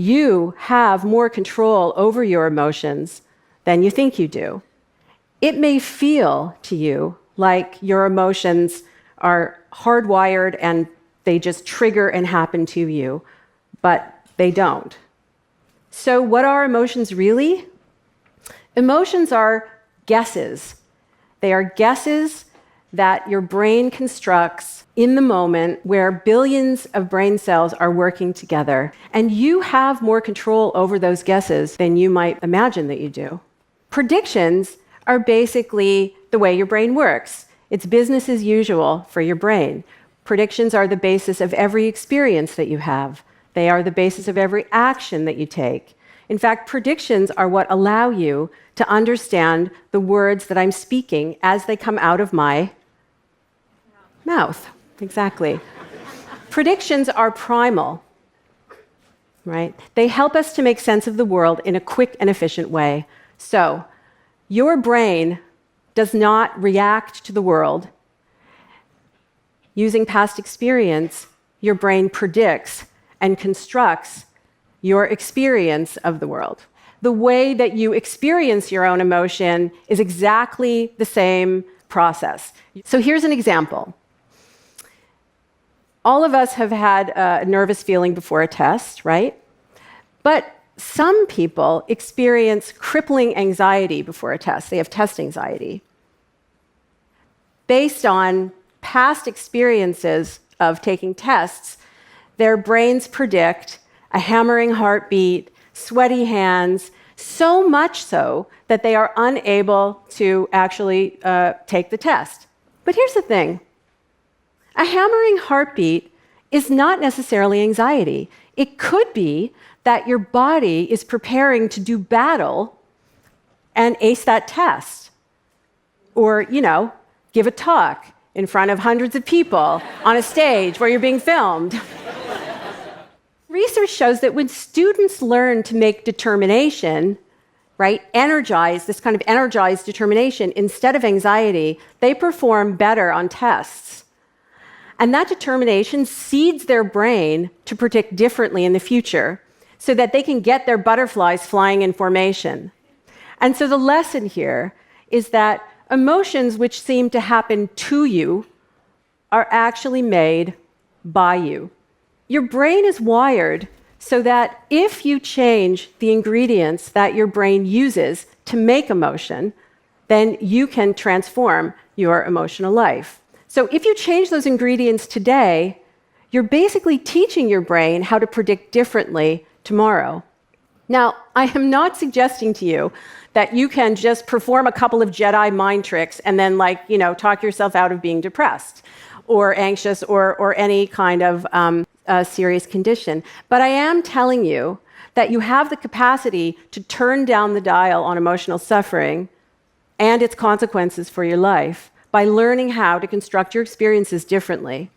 You have more control over your emotions than you think you do. It may feel to you like your emotions are hardwired and they just trigger and happen to you, but they don't. So, what are emotions really? Emotions are guesses. They are guesses that your brain constructs in the moment where billions of brain cells are working together. And you have more control over those guesses than you might imagine that you do. Predictions are basically the way your brain works. It's business as usual for your brain. Predictions are the basis of every experience that you have. They are the basis of every action that you take. In fact, predictions are what allow you to understand the words that I'm speaking as they come out of my mouth. Exactly. Predictions are primal, right? They help us to make sense of the world in a quick and efficient way. So, your brain does not react to the world. Using past experience, your brain predicts and constructs your experience of the world. The way that you experience your own emotion is exactly the same process. So here's an example. All of us have had a nervous feeling before a test, right? But some people experience crippling anxiety before a test. They have test anxiety. Based on past experiences of taking tests, their brains predict a hammering heartbeat, sweaty hands, so much so that they are unable to actually take the test. But here's the thing. A hammering heartbeat is not necessarily anxiety. It could be that your body is preparing to do battle and ace that test. Or, give a talk in front of hundreds of people on a stage where you're being filmed. Research shows that when students learn to make determination, right, this kind of energized determination instead of anxiety, they perform better on tests. And that determination seeds their brain to predict differently in the future so that they can get their butterflies flying in formation. And so the lesson here is that emotions which seem to happen to you are actually made by you. Your brain is wired so that if you change the ingredients that your brain uses to make emotion, then you can transform your emotional life. So if you change those ingredients today, you're basically teaching your brain how to predict differently tomorrow. Now, I am not suggesting to you that you can just perform a couple of Jedi mind tricks and then, talk yourself out of being depressed or anxious or any kind of serious condition. But I am telling you that you have the capacity to turn down the dial on emotional suffering and its consequences for your life by learning how to construct your experiences differently.